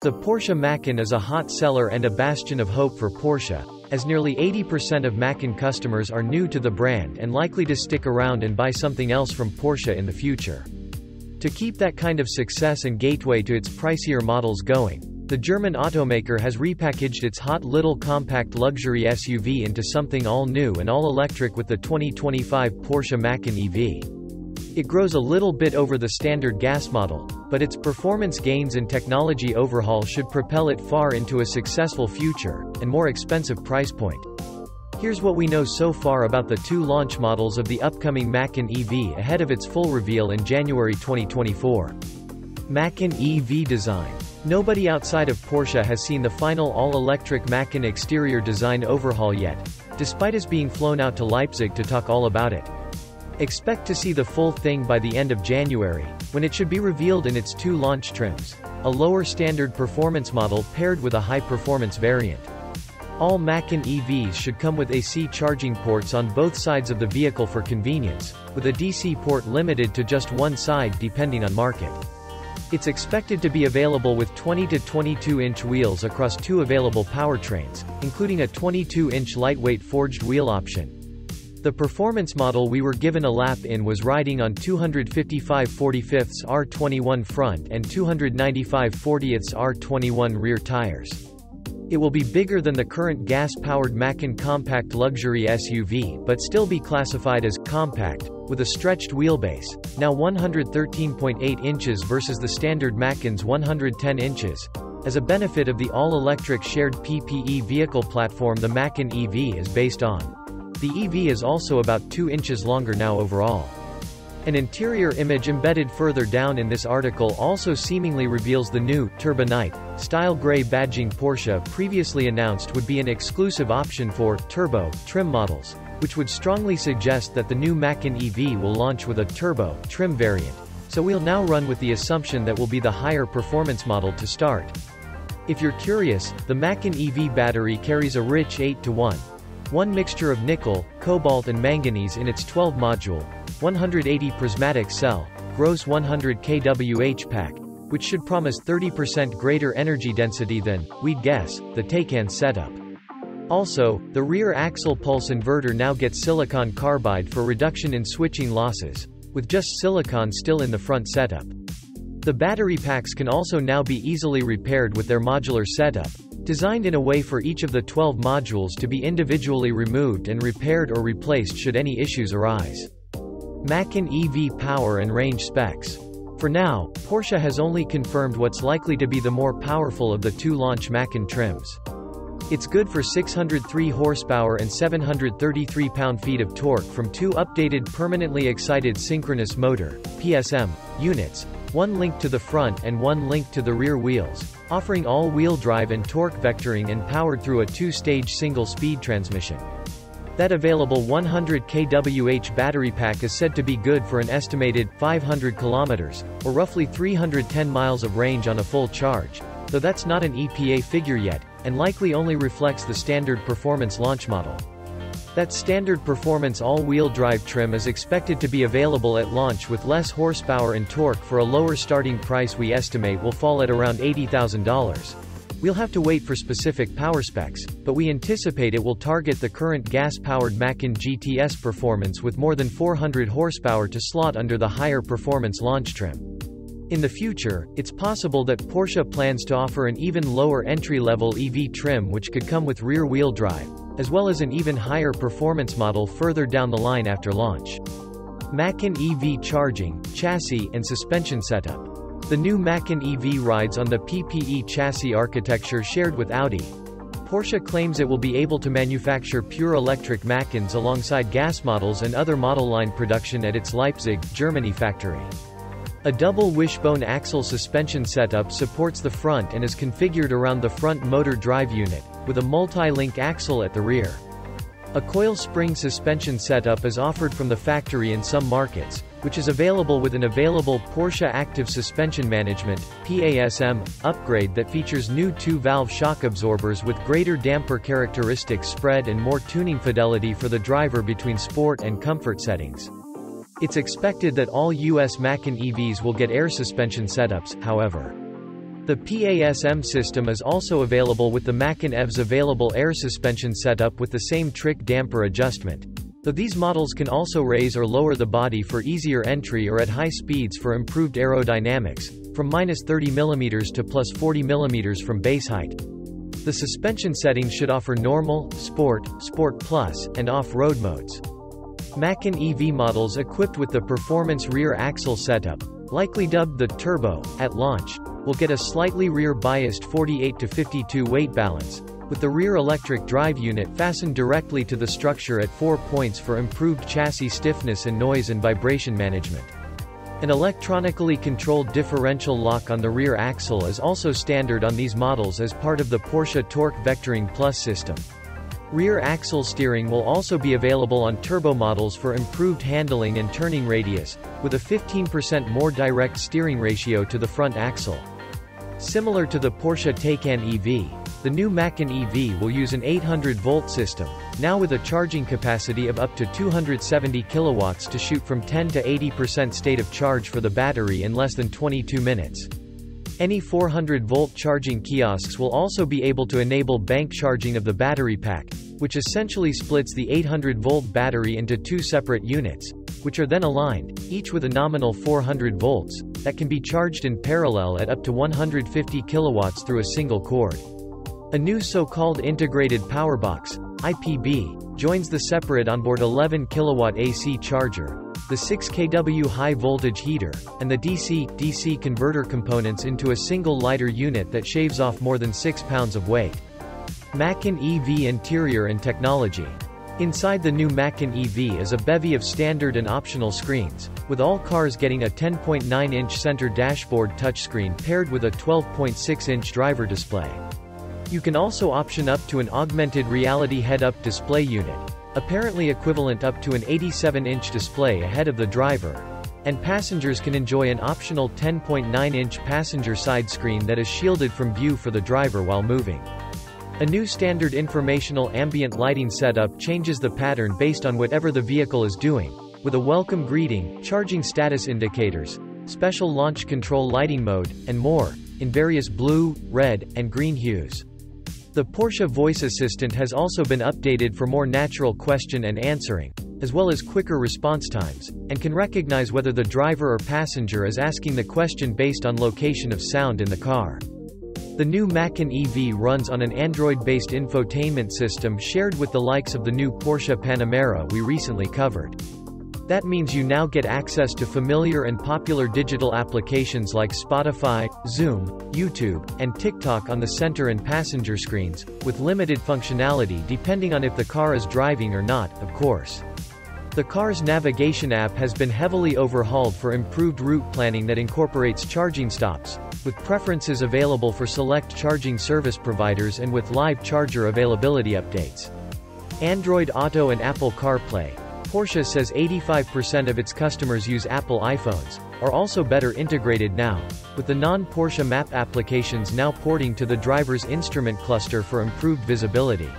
The Porsche Macan is a hot seller and a bastion of hope for Porsche, as nearly 80% of Macan customers are new to the brand and likely to stick around and buy something else from Porsche in the future. To keep that kind of success and gateway to its pricier models going, the German automaker has repackaged its hot little compact luxury SUV into something all new and all electric with the 2025 Porsche Macan EV. It grows a little bit over the standard gas model, but its performance gains and technology overhaul should propel it far into a successful future, and more expensive price point. Here's what we know so far about the two launch models of the upcoming Macan EV ahead of its full reveal in January 2024. Macan EV design. Nobody outside of Porsche has seen the final all-electric Macan exterior design overhaul yet, despite us being flown out to Leipzig to talk all about it. Expect to see the full thing by the end of January, when it should be revealed in its two launch trims, a lower standard performance model paired with a high-performance variant. All Macan EVs should come with AC charging ports on both sides of the vehicle for convenience, with a DC port limited to just one side depending on market. It's expected to be available with 20 to 22-inch wheels across two available powertrains, including a 22-inch lightweight forged wheel option. The performance model we were given a lap in was riding on 255 45ths R21 front and 295 40ths R21 rear tires. It will be bigger than the current gas-powered Macan compact luxury SUV but still be classified as compact, with a stretched wheelbase, now 113.8 inches versus the standard Macan's 110 inches. As a benefit of the all-electric shared PPE vehicle platform the Macan EV is based on. The EV is also about 2 inches longer now overall. An interior image embedded further down in this article also seemingly reveals the new Turbo Night style grey badging Porsche previously announced would be an exclusive option for turbo trim models, which would strongly suggest that the new Macan EV will launch with a turbo trim variant, so we'll now run with the assumption that will be the higher performance model to start. If you're curious, the Macan EV battery carries a rich 8-to-1 mixture of nickel, cobalt and manganese in its 12-module, 180 prismatic cell, gross 100 kWh pack, which should promise 30% greater energy density than, we'd guess, the Taycan setup. Also, the rear axle pulse inverter now gets silicon carbide for reduction in switching losses, with just silicon still in the front setup. The battery packs can also now be easily repaired with their modular setup, designed in a way for each of the 12 modules to be individually removed and repaired or replaced should any issues arise. Macan EV power and range specs. For now, Porsche has only confirmed what's likely to be the more powerful of the two launch Macan trims. It's good for 603 horsepower and 733 pound-feet of torque from two updated permanently excited synchronous motor (PSM) units, one linked to the front and one linked to the rear wheels, offering all-wheel drive and torque vectoring and powered through a two-stage single-speed transmission. That available 100 kWh battery pack is said to be good for an estimated 500 kilometers, or roughly 310 miles of range on a full charge, though that's not an EPA figure yet, and likely only reflects the standard performance launch model. That standard performance all-wheel drive trim is expected to be available at launch with less horsepower and torque for a lower starting price we estimate will fall at around $80,000. We'll have to wait for specific power specs, but we anticipate it will target the current gas-powered Macan GTS performance with more than 400 horsepower to slot under the higher performance launch trim. In the future, it's possible that Porsche plans to offer an even lower entry-level EV trim which could come with rear-wheel drive, as well as an even higher performance model further down the line after launch. Macan EV charging, chassis and suspension setup. The new Macan EV rides on the PPE chassis architecture shared with Audi. Porsche claims it will be able to manufacture pure electric Macans alongside gas models and other model line production at its Leipzig, Germany factory. A double wishbone axle suspension setup supports the front and is configured around the front motor drive unit, with a multi-link axle at the rear. A coil spring suspension setup is offered from the factory in some markets, which is available with an available Porsche Active Suspension Management (PASM) upgrade that features new 2-valve shock absorbers with greater damper characteristics spread and more tuning fidelity for the driver between sport and comfort settings. It's expected that all US Macan EVs will get air suspension setups, however. The PASM system is also available with the Macan EV's available air suspension setup with the same trick damper adjustment, though these models can also raise or lower the body for easier entry or at high speeds for improved aerodynamics, from -30 mm to +40 mm from base height. The suspension settings should offer normal, sport, sport plus, and off-road modes. Macan EV models equipped with the performance rear axle setup, likely dubbed the Turbo, at launch, will get a slightly rear-biased 48-52 weight balance, with the rear electric drive unit fastened directly to the structure at 4 points for improved chassis stiffness and noise and vibration management. An electronically controlled differential lock on the rear axle is also standard on these models as part of the Porsche Torque Vectoring Plus system. Rear axle steering will also be available on turbo models for improved handling and turning radius, with a 15% more direct steering ratio to the front axle. Similar to the Porsche Taycan EV, the new Macan EV will use an 800-volt system, now with a charging capacity of up to 270 kilowatts to shoot from 10 to 80% state of charge for the battery in less than 22 minutes. Any 400-volt charging kiosks will also be able to enable bank charging of the battery pack, which essentially splits the 800-volt battery into two separate units, which are then aligned, each with a nominal 400 volts, that can be charged in parallel at up to 150 kilowatts through a single cord. A new so-called integrated power box, IPB, joins the separate onboard 11 kilowatt AC charger, the 6 kW high voltage heater, and the DC-DC converter components into a single lighter unit that shaves off more than 6 pounds of weight. Macan EV interior and technology. Inside the new Macan EV is a bevy of standard and optional screens, with all cars getting a 10.9-inch center dashboard touchscreen paired with a 12.6-inch driver display. You can also option up to an augmented reality head-up display unit, apparently equivalent up to an 87-inch display ahead of the driver, and passengers can enjoy an optional 10.9-inch passenger side screen that is shielded from view for the driver while moving. A new standard informational ambient lighting setup changes the pattern based on whatever the vehicle is doing, with a welcome greeting, charging status indicators, special launch control lighting mode, and more, in various blue, red, and green hues. The Porsche voice assistant has also been updated for more natural question and answering, as well as quicker response times, and can recognize whether the driver or passenger is asking the question based on location of sound in the car. The new Macan EV runs on an Android-based infotainment system shared with the likes of the new Porsche Panamera we recently covered. That means you now get access to familiar and popular digital applications like Spotify, Zoom, YouTube, and TikTok on the center and passenger screens, with limited functionality depending on if the car is driving or not, of course. The car's navigation app has been heavily overhauled for improved route planning that incorporates charging stops, with preferences available for select charging service providers and with live charger availability updates. Android Auto and Apple CarPlay. Porsche says 85% of its customers use Apple iPhones, are also better integrated now, with the non-Porsche map applications now porting to the driver's instrument cluster for improved visibility.